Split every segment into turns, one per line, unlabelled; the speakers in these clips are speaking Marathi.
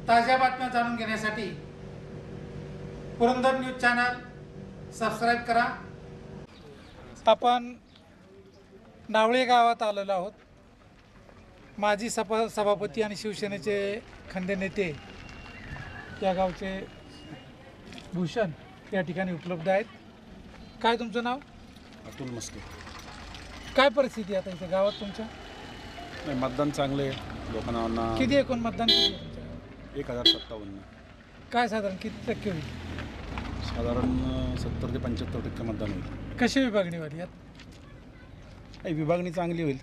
ताज्या बातम्या जाणून घेण्यासाठी पुरंदर न्यूज चॅनल सबस्क्राईब करा। आपण नावळे गावात आलेलो आहोत। माजी सभापती आणि शिवसेनेचे खंदे नेते या गावचे भूषण या ठिकाणी उपलब्ध आहेत। काय तुमचं नाव?
अतुल मस्के।
काय परिस्थिती आता इथे गावात तुमच्या?
नाही, मतदान चांगले लोकांना।
किती एकूण मतदान किती आहे तुमच्या?
1057। काय
साधारण किती टक्के होईल?
साधारण 70 ते 75% मतदान होईल।
कशी विभागणी वाली यात?
विभागणी चांगली होईल।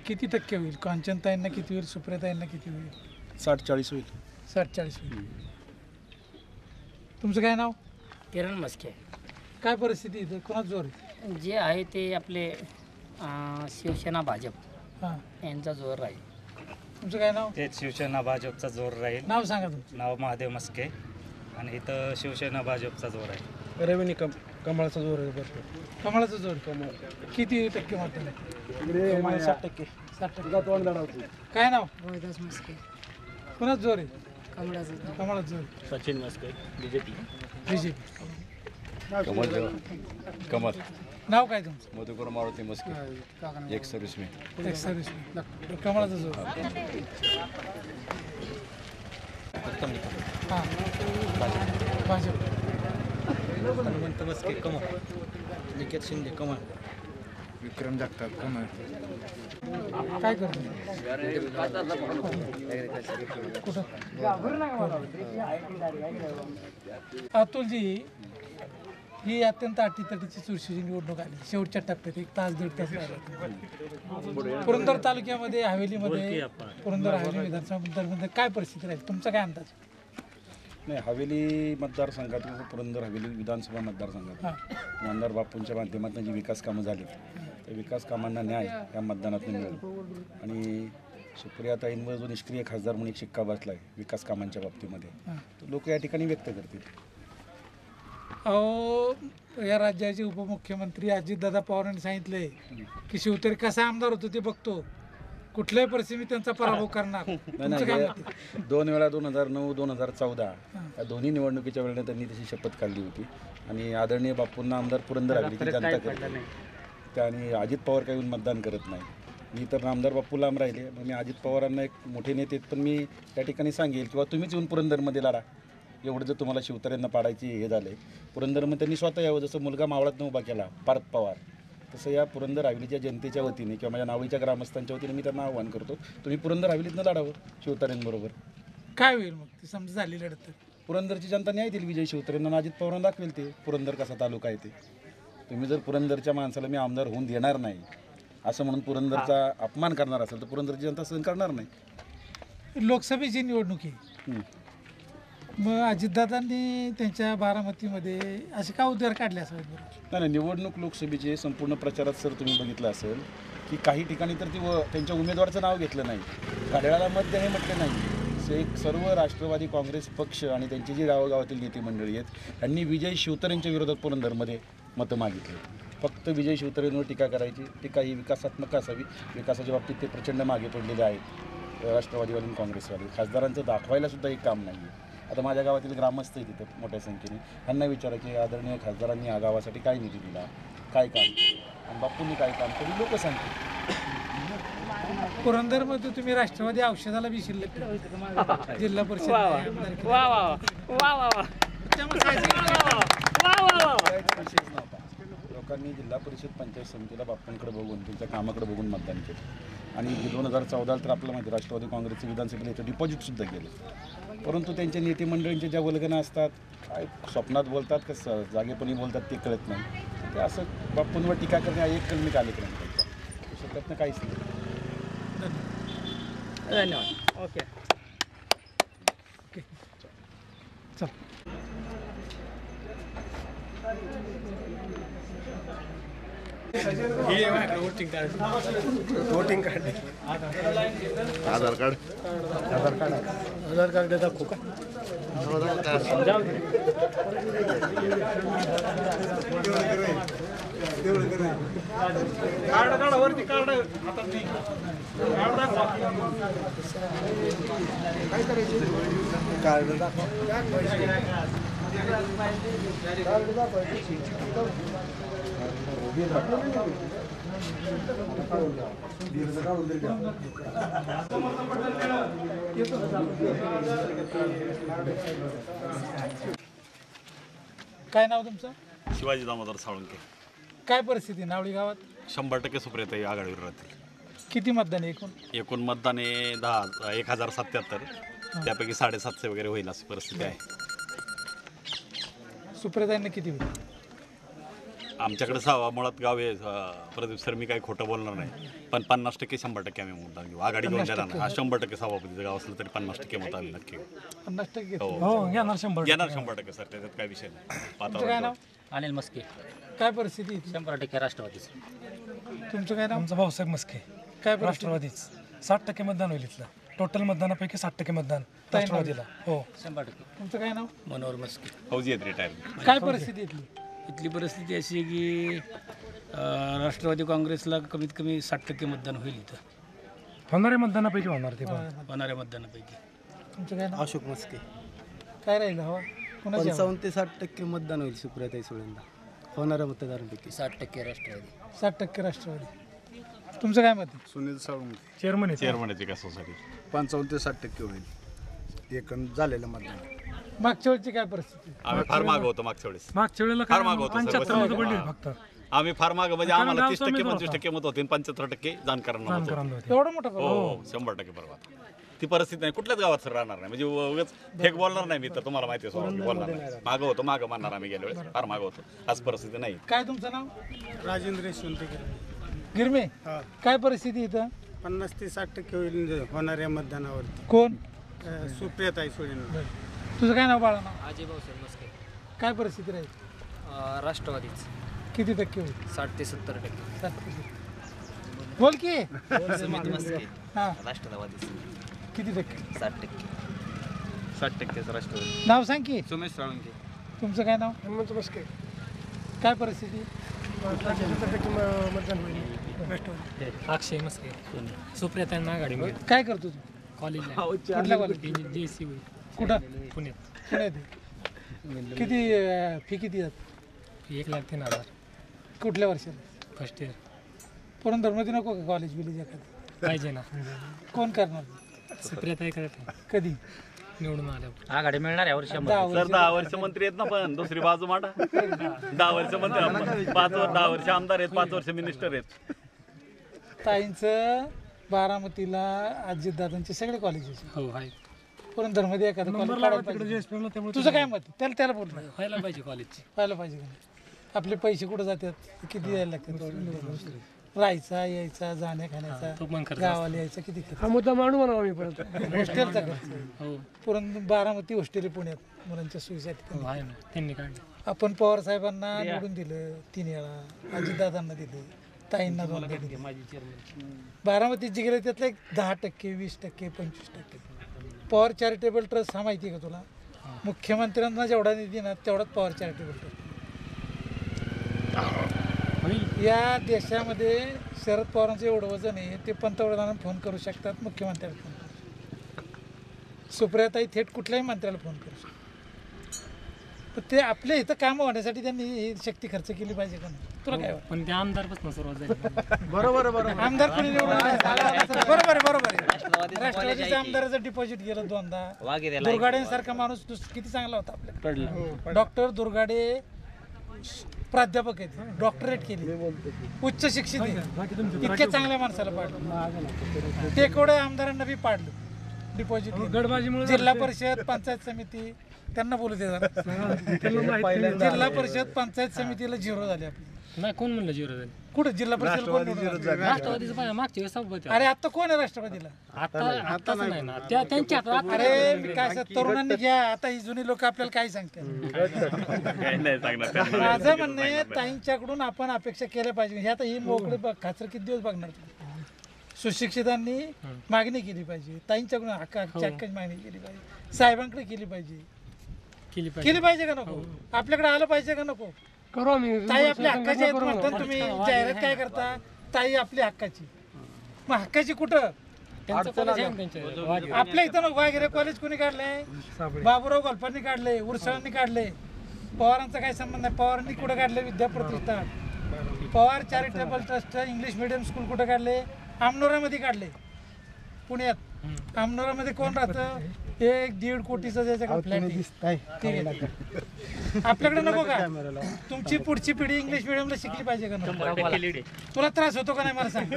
किती टक्के होईल? कांचनताईंना किती होईल? सुप्रियाताईंना किती होईल?
60-40 होईल।
60-40 होईल। तुमचं काय नाव?
किरण मस्के।
काय परिस्थिती इथे? कोणाच जोर आहे?
जे आहे ते आपले शिवसेना भाजप
हां,
यांचा जोर राहील।
तुमचं काय नाव?
तेच शिवसेना भाजपचा जोर राहील।
नाव सांगा तुमचं।
नाव महादेव मस्के आणि इथं शिवसेना भाजपचा जोर आहे।
रवीनी कमळाचा जोर आहे।
कमळाचा जोर? कमळ किती टक्के मतदान आहे?
60%।
60%। काय नाव?
रोहिदास मस्के।
कोणाच जोर आहे?
कमळाचा।
कमळाचा जोर।
सचिन मस्के, बीजेपी।
कमल।
नाव काय तुमचं?
मधुकर मारुती मस्के, एक सर्व्हिसमॅन।
एक सर्व्हिस। कमळाचा जोर। हां, भाजप।
हनुमंत मस्के, कमळ। निकेत शिंदे, कमळ।
विक्रम जगताप, कमळ।
काय करतो? कुठं? अतुलजी, ही अत्यंत अटीतटीची चुरशीची निवडणूक आली। शेवटच्या टप्प्यात 1 तास 1.5 तास राहिला। पुरंदर तालुक्यामध्ये, हवेलीमध्ये, पुरंदर हवेली विधानसभा मतदारसंघामध्ये काय परिस्थिती राहील? तुमचा काय अंदाज?
नाही, हवेली मतदारसंघात, पुरंदर हवेली विधानसभा मतदारसंघात आमदार बापूंच्या माध्यमातून जी विकास कामं झाली, त्या विकास कामांना न्याय या मतदानातून मिळेल। आणि सुप्रियाताईंवर जो निष्क्रिय खासदार म्हणून एक शिक्का बसला आहे विकास कामांच्या बाबतीमध्ये, तो लोक या ठिकाणी व्यक्त करतील।
अहो, या राज्याचे उपमुख्यमंत्री अजितदादा पवार यांनी सांगितले की शिवतरे कसा आमदार होतो ते बघतो, कुठल्याही परिस्थितीत त्यांचा पराभव करणार।
नाही, 2 वेळा 2009, 2014 या दोन्ही निवडणुकीच्या वेळेला त्यांनी तशी शपथ काढली होती। आणि आदरणीय बापूंना आमदार पुरंदर हवेलीची जनता करते, त्याने अजित पवार काही मतदान करत नाही। मी तर आमदार बापू लांब राहिले, मग मी अजित पवारांना एक मोठे नेते पण मी त्या ठिकाणी सांगेल किंवा तुम्हीच येऊन पुरंदरमध्ये लढा, एवढं जर तुम्हाला शिवतऱ्यांना पाडायची हे झाले। पुरंदरमध्ये त्यांनी स्वतः यावं, जसं मुलगा मावळातनं उभा केला पार्थ पवार, तसं या पुरंदर हवेलीच्या जनतेच्या वतीने किंवा माझ्या नावीच्या ग्रामस्थांच्या वतीने मी त्यांना आव्हान करतो, तुम्ही पुरंदर हवेलीतनं लढावं शिवतऱ्यांबरोबर।
काय होईल मग? ती समजा झाली लढत,
पुरंदरची जनता न्याय देईल विजय शिवतऱ्यांना, अजित पवारांना दाखवेल ते पुरंदर कसा तालुका आहे ते। तुम्ही जर पुरंदरच्या माणसाला मी आमदार होऊन देणार नाही असं म्हणून पुरंदरचा अपमान करणार असेल तर पुरंदरची जनता सहन करणार नाही।
लोकसभेची निवडणूक आहे, मग अजितदादांनी त्यांच्या बारामतीमध्ये असे का उद्गार काढले असावे?
नाही, निवडणूक लोकसभेचे संपूर्ण प्रचारात सर तुम्ही बघितलं असेल की काही ठिकाणी तर त्यांच्या उमेदवाराचं नाव घेतलं नाही, घड्याळाला मत द्या हे म्हटलं नाही। सर्व राष्ट्रवादी काँग्रेस पक्ष आणि त्यांची जी गावोगावातील नेते मंडळी आहेत त्यांनी विजय शिवतरेंच्या विरोधात पुरंदरमध्ये मतं मागितले। फक्त विजय शिवतरेंवर टीका करायची, टीका ही विकासात्मक असावी। विकासाच्या बाबतीत ते प्रचंड मागे पडलेले आहेत राष्ट्रवादीवादी आणि काँग्रेसवाले। खासदारांचं दाखवायला सुद्धा एक काम नाही आहे। आता माझ्या गावातील ग्रामस्थ आहेत तिथं मोठ्या संख्येने, त्यांना विचारा की आदरणीय खासदारांनी या गावासाठी काय निधी दिला, काय काम केलं आणि बापूंनी काय काम केलं, लोक सांगतील।
पुरंदरमध्ये तुम्ही राष्ट्रवादी औषधाला बी शिल्लक जिल्हा परिषद
विशेष नव्हता। लोकांनी जिल्हा परिषद पंचायत समितीला बापूंकडे बघून त्यांच्या कामाकडे बघून मतदान केलं। आणि 2014 तर आपलं माहिती राष्ट्रवादी काँग्रेसचे विधानसभेला याचं डिपॉझिटसुद्धा केलं। परंतु त्यांच्या नेते मंडळींच्या ज्या वल्गना असतात, काय स्वप्नात बोलतात का जागेपणी बोलतात ते कळत नाही। ते असं बापूंवर टीका करणे हा एक कलमी कार्यक्रम करतात, शकत काहीच नाही।
धन्यवाद। ओके,
चल।
वोटिंग कार्ड, आधार कार्ड दाखवू का?
काय नाव तुमचं?
शिवाजी दामोदर साळुंके.
काय परिस्थिती नावळी गावात?
100% सुप्रियाताई आघाडीवर राहतील.
किती मतदान आहे एकूण?
एकूण मतदान आहे 1077. त्यापैकी 750 वगैरे होईल अशी परिस्थिती आहे.
सुप्रियाताईंना किती होईल?
आमच्याकडे मुळात गाव आहे प्रदीप सर, मी काही खोटं बोलणार नाही, पण 50% 100% आम्ही मतदान घेऊ. आघाडी घेऊन जाणार नाही. हा 100% सभापतीचं गाव असलं तरी 50% मत आम्ही नक्की घेऊ.
50%
हो घेणार 100% सर, त्याच्यात काही विषय नाही.
तुमचं काय नाव?
अनिल मस्के.
काय परिस्थिती इथली?
100% राष्ट्रवादीच.
तुमचं काय नाव?
आमचा भाऊसाहेब मस्के
काय परिस्थिती?
राष्ट्रवादीच. 60% मतदान होईल इथलं. टोटल मतदानापैकी 60% मतदान राष्ट्रवादीला. हो
100%.
तुमचं काय नाव?
मनोहर मस्के.
फौजी आहेत रिटायर.
काय परिस्थिती इथली?
इथली परिस्थिती अशी आहे की राष्ट्रवादी काँग्रेसला कमीत कमी 60% मतदान होईल इथं
होणाऱ्या मतदानापैकी होणार ते पण.
होणाऱ्या मतदानापैकी.
तुमचं काय नाव?
अशोक मस्के.
काय राहील हवा? कुणाची हवा?
55 ते 60% मतदान होईल सुप्रियाताई सुळेंना होणाऱ्या मतदारांपैकी.
60% राष्ट्रवादी.
60% राष्ट्रवादी. तुमचं काय मत आहे?
सुनील साळुंके.
चेअरमन आहे.
चेअरमन आहे का सोसायटी.
55 ते 60% होईल एकूण झालेलं मतदान.
मागच्या वेळची काय परिस्थिती?
आम्ही फार मागं होतो मागच्या वेळेस.
मागच्या वेळेला
फार मागं होतो
75 मतं पडली
सर.
फक्त.
आम्ही फार मागं म्हणजे
कारण
आम्हाला 30%
गावचा
25% मत होते, 75% जाणकारांना मत होते.
होते.
एवढं मोठं
हो
करू?
हो 100% बरोबर. ती परिस्थिती नाही, कुठल्याच गावात सर राहणार नाही. म्हणजे उगाच फेक बोलणार नाही मी तर, तुम्हाला माहिती आहे स्वभाव, बोलणार नाही. मागं होतो, मागं मानणार आम्ही गेल्या वेळेस, फार मागं होतो. आज परिस्थिती नाही.
काय तुमचं नाव?
राजेंद्र यशवंत
गिरमे. काय परिस्थिती इथं?
50 ते 60% होईल होणाऱ्या मतदानावरती
कोण?
सुप्रियाताई सुळेंना.
तुझं काय नाव बाळा? नाव
अजय भाऊसाहेब मस्के.
काय परिस्थिती राहील?
राष्ट्रवादीच.
किती टक्के होईल?
60 ते 70%.
60%. बोल की.
समित मस्के.
हा
राष्ट्रवादीच.
किती टक्के?
60%.
60% राष्ट्रवादी.
नाव सांग की.
सुमेश साळुंके.
तुमचं काय नाव?
हेमंत मस्के.
काय परिस्थिती?
70% मतदान होईल राष्ट्रवादी.
अक्षय मस्के. सुप्रियाताईंना आघाडी मिळेल.
काय करतो तू?
कॉलेजला.
कुठल्या कॉलेज?
JC
कुठं?
पुण्यात.
पुण्यात आहे. किती फी किती आहेत?
1,03,000.
कुठल्या वर्षाला?
First year.
पुरंदरमध्ये नको का कॉलेज बिलेज एखादं?
पाहिजे ना.
कोण करणार?
सुप्रियाताई करत
कधी?
निवडून आल्यावर. आघाडी मिळणार या वर्षी.
10
सर
वर्ष.
10 वर्ष मंत्री आहेत ना, पण दुसरी बाजू मांडा. 10 वर्ष मंत्री, 10 वर्ष आमदार आहेत, 5 वर्ष मिनिस्टर आहेत.
ताईंचं बारामतीला अजितदादांचे सगळे कॉलेजेस
हो आहे.
पुरंदरमध्ये एखादं कॉलेज काढायला पाहिजे. तुझं काय मत? त्याला बोल.
व्हायला पाहिजे कॉलेजची.
व्हायला पाहिजे का नाही? आपले पैसे कुठं जातात? किती द्यायला लागतात? राहायचा यायचा जाण्या खाण्याचा,
तो पण खर्च.
गावाला यायचा किती खर्च?
हा मुद्दा मांडू म्हणा आम्ही परत.
हॉस्टेलचा खर्च.
हो
बारामती हॉस्टेल पुण्यात मुलांच्या सोयीसाठी.
हो आहे ना, त्यांनी काढले.
आपण पवार साहेबांना निवडून दिलं 3 वेळा, अजितदादांना दिलं, ताईंना 2 दिले. बारामतीत जे गेले त्यातलं एक 10%, 20%, 25%. पॉवर चॅरिटेबल ट्रस्ट हा माहिती आहे का तुला? मुख्यमंत्र्यांना जेवढा निधी ना तेवढाच पॉवर चॅरिटेबल ट्रस्ट. या देशामध्ये शरद पवारांचं एवढं वजन आहे, ते पंतप्रधानांना फोन करू शकतात, मुख्यमंत्र्याला फोन करू शकतात. सुप्रियाताई थेट कुठल्याही मंत्र्याला फोन करू शकतात. पण ते आपल्या इथं कामं होण्यासाठी त्यांनी ही शक्ती खर्च केली पाहिजे का नाही? तुला काय वाटतं?
पण त्या आमदारपासून सुरुवात झाली.
बरोबर.
आमदार कोणी निवडून बरोबर आहे. राष्ट्रवादीच्या आमदाराचं डिपॉझिट गेलं 2दा. दुर्गाडेंसारखा माणूस किती चांगला होता आपल्याला. डॉक्टर दुर्गाडे प्राध्यापक आहेत, डॉक्टरेट केली, उच्च शिक्षित आहेत. इतक्या चांगल्या माणसाला पाडलं. टेकवडे आमदारांना बी पाडलं डिपॉझिट. जिल्हा परिषद पंचायत समिती त्यांना बोलू दे जरा. जिल्हा परिषद पंचायत समितीला 0 झाले आपली.
नाही, कोण म्हणलं जिरो झाली?
कुठं जिल्हा परिषद कोण निवडून आलं?
राष्ट्रवादीचं पाहिजे. मागच्या वेळेस सभापती.
अरे आता कोण आहे राष्ट्रवादीला?
आताच नाही ना, त्यांच्या हातात.
अरे मी काय सांगतो, तरुणांनी घ्या. आता ही जुनी लोक आपल्याला काय सांगतात?
काही नाही सांगणार.
माझं म्हणणं आहे, ताईंच्याकडून आपण अपेक्षा केल्या पाहिजे. हे आता ही मोकळे खाचर किती दिवस बघणार? सुशिक्षितांनी मागणी केली पाहिजे, ताईंच्याकडून हक्काची मागणी केली पाहिजे, साहेबांकडे केली पाहिजे. केली पाहिजे का नको? आपल्याकडे आलं पाहिजे का नको?
करू आम्ही
ताई आपल्या हक्काची आहेत म्हणतात तुम्ही, जाहिरात काय करता? ताई आपल्या हक्काची. मग हक्काची कुठं? आपल्या इथं वाघेरे कॉलेज कोणी काढलंय? बाबूराव गोलपांनी काढले, उरसाळांनी काढले. पवारांचा काही संबंध नाही. पवारांनी कुठं काढले? Vidyapratishthan. Pawar charitable trust English medium school कुठं काढले? आमनोरामध्ये काढले, पुण्यात. आमनोरामध्ये कोण राहतं? 1-1.5 कोटीचं ज्याच्याकडे फ्लॅट आहे. आपल्याकडे नको का? तुमची पुढची पिढी इंग्लिश मिडियमला शिकली पाहिजे का नाही? तुला त्रास होतो का नाही मला सांग.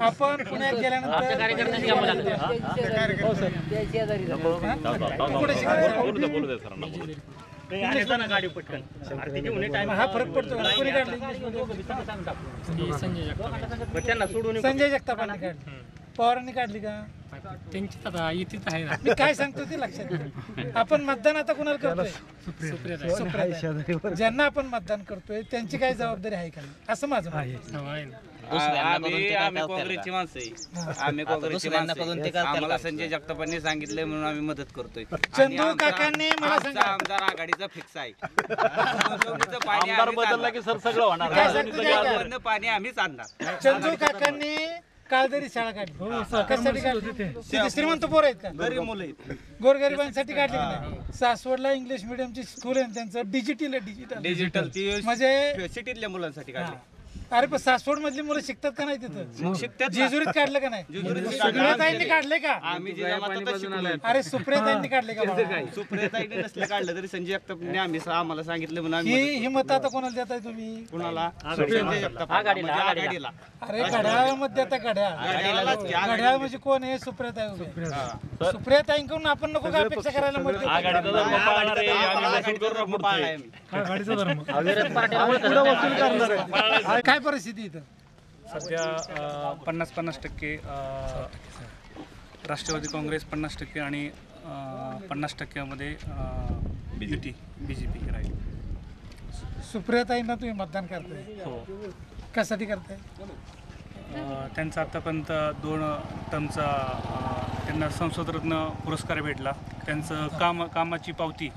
आपण पुण्यात गेल्यानंतर हा फरक पडतो का? कोणी काढलं इंग्लिश मिडियम? संजय जगतापांनी काढली. पवारांनी काढली का?
त्यांची आता इथेच आहे ना.
मी काय सांगतो ते लक्षात घ्या. आपण मतदान आता कोणाला करतोय? सुप्रिया. ज्यांना आपण मतदान करतोय त्यांची काय जबाबदारी आहे का नाही, असं माझं म्हणणं आहे.
आम्ही काँग्रेसची माणसं आहे. आम्ही काँग्रेसची माणसं आहे. आम्हाला संजय जगतापांनी सांगितलंय म्हणून आम्ही मदत करतोय.
चंदू काकांनी मला सांगा,
आमदार आघाडीचा फिक्स आहे. पाणी
आमदार बदलला की सर सगळं होणार.
काय सांगतो ते ऐका.
पाणी आम्हीच आणणार.
चंदू काकांनी काळदरी शाळा काढली. कशासाठी काढली? तिथे श्रीमंत पोर आहेत का?
गरीब मुलं आहेत.
गोरगरिबांसाठी काढली का नाही? सासवडला इंग्लिश मिडियमची स्कूल आहे त्यांचं, डिजिटल आहे.
डिजिटल ती
म्हणजे
सिटीतल्या मुलांसाठी काढली.
अरे पण सासवड मधली मुलं शिकतात का नाही तिथं?
मग शिकतात ना.
जेजुरीत काढलं का नाही? सुप्रियाताईंनी काढले का?
आम्ही जिजामातातच शिकलोय.
अरे सुप्रियाताईंनी काढले का बाळा?
सुप्रियाताईने नसलं काढलं तरी संजय जगतापने आम्हाला सांगितलं म्हणून आम्ही
ही मत आता कोणाला देताय तुम्ही?
कुणाला? संजय जगताप आघाडीला.
अरे घड्याळामध्ये आता घड्याळ म्हणजे कोण आहे? सुप्रियाताई उभे. सुप्रियाताईंकडून आपण नको का अपेक्षा करायला मत देतो? काय परिस्थिती इथं?
सध्या 50-50% राष्ट्रवादी काँग्रेस 50% आणि 50%मध्ये BJP राहील.
सुप्रियाताईंना तुम्ही मतदान करताय?
हो.
कशासाठी करताय?
त्यांचा आत्तापर्यंत 2 टर्मचा त्यांना संसदरत्न पुरस्कार भेटला. त्यांचं कामाची पावती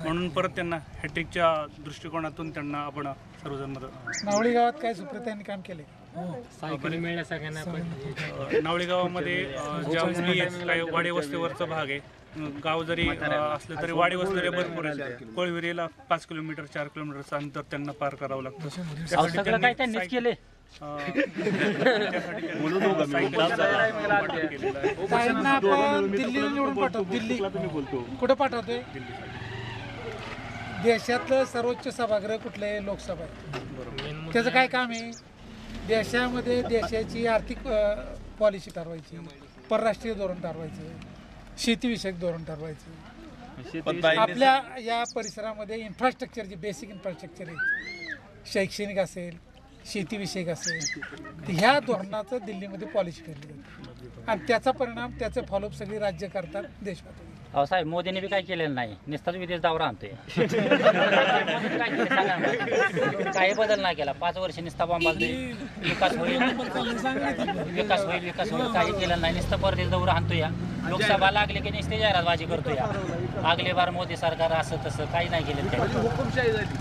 म्हणून परत त्यांना हॅट्रिकच्या दृष्टिकोनातून त्यांना आपण सर्वजण मदत.
नावळी गावात काय सुप्रियाताईंनी काम केले?
सायकल मिळल्या सगळ्यांना.
नावळी गावामध्ये ज्या काही वाडी वस्तीवरचा भाग आहे, गाव जरी असलं तरी वाडी वस्ती भरपूर आहे. कोळविरीला 5 किलोमीटर 4 किलोमीटरचं अंतर त्यांना पार करावं लागतं.
काय त्यांनीच केले.
ताईंना आपण दिल्लीला निवडून पाठवतो. दिल्ली कुठं पाठवतोय? देशातलं सर्वोच्च सभागृह कुठलं आहे? लोकसभा आहे. त्याचं काय काम आहे? देशामध्ये देशाची आर्थिक पॉलिसी ठरवायची, परराष्ट्रीय धोरण ठरवायचं, शेतीविषयक धोरण ठरवायचं. आपल्या या परिसरामध्ये इन्फ्रास्ट्रक्चर जे बेसिक इन्फ्रास्ट्रक्चर आहे, शैक्षणिक असेल, शेतीविषयक असेल, तर ह्या धोरणाचं दिल्लीमध्ये पॉलिसी ठरली जाते आणि त्याचा परिणाम, त्याचे फॉलोअप सगळी राज्य करतात, देश करतात.
अहो साहेब, मोदींनी बी काय केलेलं नाही, नुसताच विदेश दौरा आणतोय. काही बदल नाही केला. 5 वर्ष नुसता बॉम्बालतोय. विकास होईल विकास होईल विकास होईल, काही केलं नाही. नुसतं परदेश दौरा आणतोय. या लोकसभा लागली की नुसती जाहिरातबाजी करतोय. आगले बार मोदी सरकार असं तसं काही नाही केलं.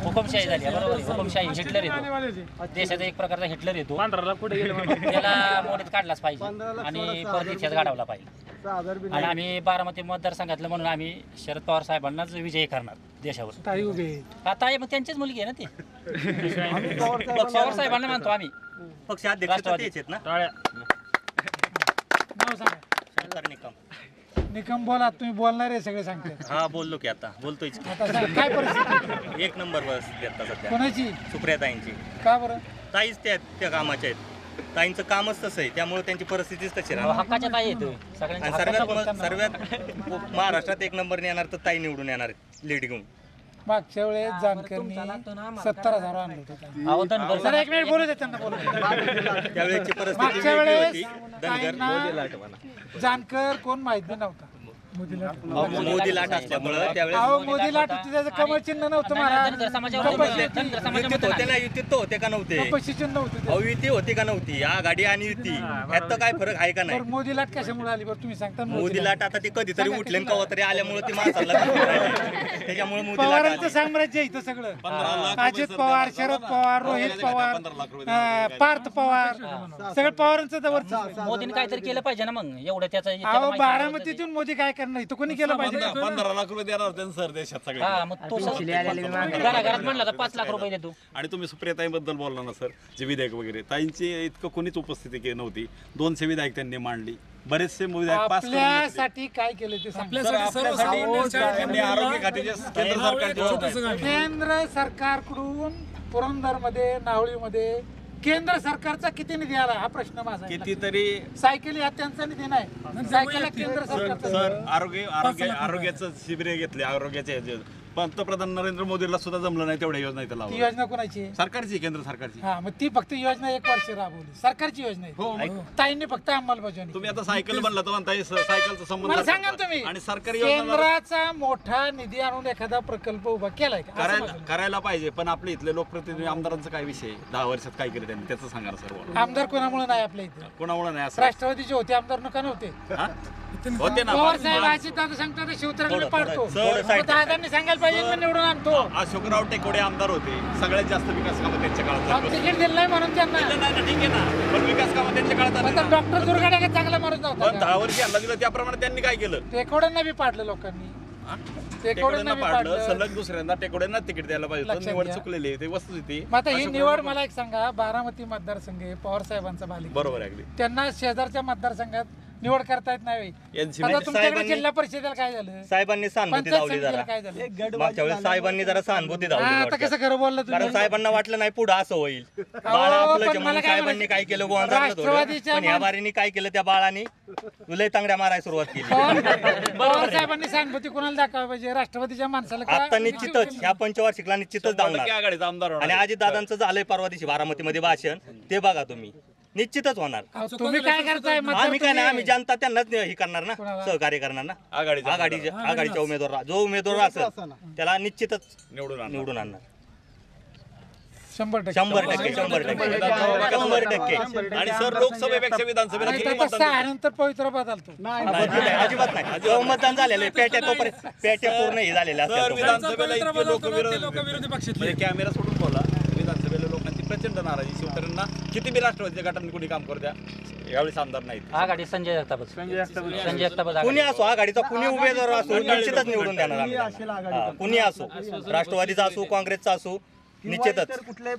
हुकुमशाही झाली. बरोबर, हुकुमशाही. हिटलर येतो देशाचा, एक प्रकारचा हिटलर येतो. त्याला मोडीत काढलाच पाहिजे आणि परत इतिहास घडवला पाहिजे. आणि आम्ही बारामती मतदारसंघातलं म्हणून आम्ही शरद पवार साहेबांनाच विजयी करणार देशावर.
ताई उभे
आता मग त्यांचीच मुलगी आहे ना ती. पवार साहेबांना मानतो आम्ही.
पक्षाध्यक्ष ना.
नाव सांगा. निकम बोला. तुम्ही बोलणार आहे सगळे सांगते.
हा बोललो की आता बोलतोय.
आता सांग, काय परिस्थिती?
1 नंबर परिस्थिती आता सध्या
कोणाची?
सुप्रियाताईंची.
का बरं?
ताईच त्या कामाच्या आहेत. ताईंचं कामच तसं आहे, त्यामुळे त्यांची परिस्थितीच तशी राहणार.
हक्काच्या ताई येतो
आणि सर्वात महाराष्ट्रात 1 नंबरने येणार तर ताई निवडून येणार आहेत लीड घेऊन.
मागच्या वेळेस जानकरनी 70,000 आणलं होतं. सर एक मिनिट बोलू दे त्यांना. बोलू
त्यावेळेची परिस्थिती
मागच्या
वेगळी
वेळेस
होती.
ताईंना जानकर कोण माहिती नव्हता.
मोदी लाट असल्यामुळं त्यावेळेस
अहो मोदी लाट होती, त्याचं कमळ चिन्ह नव्हतं महाराज.
धनगर समाजावर
युतीत होते ना, युतीत होते का नव्हते?
कपाशी चिन्ह नव्हतं ते.
अहो युती होती का नव्हती? आघाडी आणि युती यात तर काय फरक आहे का नाही?
बरं, मोदी लाट कशामुळे आली बरं तुम्ही सांगता ना
मोदी लाट आता ती कधीतरी उठले आणि कवा तरी आल्यामुळे ती माणसाला त्याच्यामुळे मोदी लाट
पवारांचं
आली.
साम्राज्य आहे इथं सगळं. अजित पवार, शरद पवार, रोहित पवार, पार्थ पवार, सगळं पवारांचं वर्चस्व आहे.
मोदीने काहीतरी केलं पाहिजे ना मग एवढं त्याचं
अहो बारामतीतून मोदी काय करणार इथं कोणी केलं पाहिजे?
15 लाख रुपये देणार त्यांनी सर देशात सगळे.
हा मग तो घराघरात म्हणलं तर 5 लाख रुपये देतो.
आणि तुम्ही सुप्रियाताईबद्दल बोलला ना सर, जे विधेयक वगैरे ताईंची इतकं कोणीच उपस्थिती नव्हती. 200 विधेयक त्यांनी मांडली, बरेचसे विधेयक पास करून घेतले.
आपल्यासाठी काय केलं ते सांगा.
त्यांनी आरोग्य खात्याचे केंद्र सरकारचे
केंद्र सरकारकडून पुरंदरमध्ये, नावळीमध्ये केंद्र सरकारचा किती निधी आला हा प्रश्न माझा आहे.
कितीतरी
सायकल या त्यांचा निधी नाही, सायकल केंद्र सरकारचा.
सर आरोग्याचं शिबिरे घेतले, आरोग्याचे ह्याचे. पंतप्रधान नरेंद्र मोदीला सुद्धा जमलं नाही तेवढ्या योजना इथं
ती
लावल्या.
योजना कोणाची आहे?
सरकारची केंद्र सरकारची.
हा मग ती फक्त योजना 1 वर्ष राबवली, सरकारची योजना आहे. ताईंनी फक्त अंमलबजावणी.
तुम्ही आता सायकल बनला तर म्हणताय सायकलचा संबंध
मला सांगा ना तुम्ही,
आणि सरकारी योजना
केंद्राचा मोठा निधी आणून एखादा प्रकल्प उभा केलाय का? असं माझं.
करायला पाहिजे, पण आपले इथले लोकप्रतिनिधी आमदारांचा काय विषय? 10 वर्षात काय केलं त्यांनी त्याचं सांगा ना सर्व.
आमदार कोणामुळे नाही आपल्या इथे?
कोणामुळे नाही असं?
राष्ट्रवादीचे होते आमदार, नका नव्हते.
हा? होते ना.
पवार साहेब अजित दादा सांगतो ते शिवतराकडे पाडतो. मग दादांनी सांगायला पाहिजे मी निवडून आणतो.
अशोकराव टेकोडे आमदार होते, सगळ्यात जास्त विकास कामं त्यांच्या काळात
अहो,
झाली.
तिकीट दिलं नाही म्हणून त्यांना.
नाही ना, ठीक आहे ना, पण विकास कामं त्यांच्या काळात झाली
आता
ना.
डॉक्टर दुर्गाडे काय चांगला माणूस
पण
नव्हता
10 वर्षी हल्ला दिला त्याप्रमाणे त्यांनी काय केलं?
टेकोड्यांना बी पाडलं लोकांनी. टेकोड्यांना
टेकोड्यांना
बी
पाडलं,
पाडलं.
सलग दुसऱ्यांदा टेकोड्यांना तिकीट द्यायला पाहिजे होतं.
लक्षात
निवड
घ्या.
चुकलेली आहे, ते वस्तुस्थिती.
मग आता ही निवड मला एक सांगा, बारामती मतदारसंघ आहे, पवार साहेबांचा बालेकिल्ला.
बरोबर आहे अगदी.
त्यांना शेजारच्या मतदारसंघात निवड करता येत नाही.
यांची
आता तुमच्याकडे
साहेबांनी-
जिल्हा परिषदेला काय झालं?
साहेबांनी सहानुभूती
पंचायत
दावली
समितीला
जरा.
काय झालं?
मागच्या वेळेस साहेबांनी जरा सहानुभूती
हा,
दावली
आता
वाटतं.
कसं खरं बोललं
कारण
तुम्ही?
साहेबांना वाटलं नाही पुढं असं होईल. बाळ
पण
आपलं
मला
म्हणून
काय
साहेबांनी
म्हणायचं?
काय केलं गोवा झालं
राष्ट्रवादीच्या
पण ह्या बारीने काय केलं त्या बाळाने लय तांगड्या मारायला सुरुवात केली.
पवार साहेबांनी सहानुभूती कोणाला दाखवायला पाहिजे? राष्ट्रवादीच्या माणसाला का?
आता निश्चितच ह्या पंचवार्षिकला निश्चितच धावणार.
आघाडीचा आमदार होणार.
आणि अजित दादांचं झालंय परवा दिवशी बारामतीमध्ये भाषण, ते बघा तुम्ही, निश्चितच होणार.
अहो, तुम्ही काय करताय? मतदार
आम्ही काय नाही, आम्ही
तुम्ही-
जनता त्यांनाच हे करणार ना,
कोणाला?
सहकार्य करणार ना.
आघाडीचा
आघाडीच्या उमेदवार जो उमेदवार असेल त्याला निश्चितच निवडून आणणार.
100%.
100% 100%.
आणि सर लोकसभेपेक्षा विधानसभेला
नाही
किती
तर
मतदान
तसा आनंतर पवित्र बदलतो.
अजिबात नाही. जेव्हा मतदान झालेलं आहे, पेट्या तोपर्यंत पेट्या पूर्ण हे झालेल्या
सर
असतात.
विधानसभेला इतके
लोकविरोधी
लोकविरोधी
पक्षातले.
म्हणजे कॅमेरा सोडून बोला. विधानसभेला लोकांची प्रचंड नाराजी. शिवतऱ्यांना किती बी राष्ट्रवादीच्या गटांनी कोणी काम करू द्या, यावेळेस आमदार नाहीत.
आघाडी संजय जगतापच
कुणी असो, आघाडीचा कुणी उमेदवार असो, निश्चितच निवडून देणार आम्ही त्यांना. हा, कुणी असो, राष्ट्रवादीचा असो, काँग्रेसचा असो, निश्चितच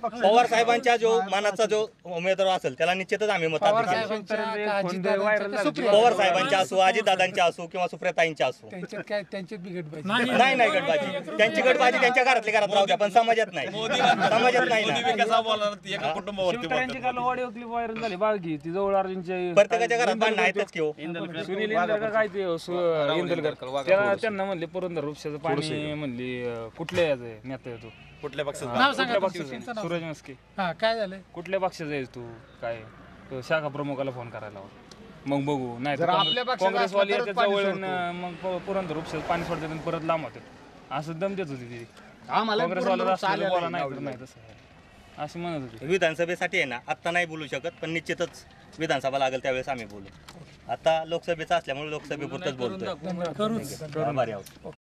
पवार साहेबांच्या जो मानाचा जो उमेदवार असेल त्याला निश्चितच आम्ही
पवार
मताधिक्य
साहेबांच्या का अजितदादांच्या का सुप्रिया?
पवार साहेबांच्या असो, अजितदादांच्या असो किंवा सुप्रियाताईंच्या असो.
त्यांच्यात काय त्यांच्यात बिघड पाहिजे.
नाही गटबाजी, त्यांची गटबाजी त्यांच्या घरातल्या घरात राहू द्या, पण समाजात नाही. समाजात नाही
मोदी
ना.
विकासावर बोलणार एका कुटुंबावरती बोलतात.
व्हायरल झाली बाळगी ती जवळ अर्जुनच्या
प्रत्येकाच्या घरात भांडणं आहेतच की हो.
सुनील इंदलकर काय ते इंदलकर त्यांना म्हणले पुरंदर उपशाचं पाणी म्हणली कुठल्या याचं नेता आहे तू?
कुठल्या पक्षात?
नाव सांगा
कुठल्या
तुमचं, तुमचं
पक्षाचं?
नाव.
सूरज मस्के.
हा काय झालं?
कुठल्या पक्षाचा आहेस तू? काय शाखा प्रमुखाला फोन करायला लावा. मग बघू नाही तर काँग्रेसवाली येतात जवळ मग पुरंदर उपशाचं पाणी सोडतात आणि परत लांब होतात. असं दम देत होती ती काँग्रेसवाला राष्ट्रवादी बोला नाही तर नाही तसं अशी म्हणत होती.
विधानसभेसाठी आहे ना आत्ता नाही बोलू शकत, पण निश्चितच विधानसभा लागेल त्यावेळेस आम्ही बोलू. आता लोकसभेचा असल्यामुळे लोकसभेपुरतच बोलतोय.
करूच.
आभारी आहोत.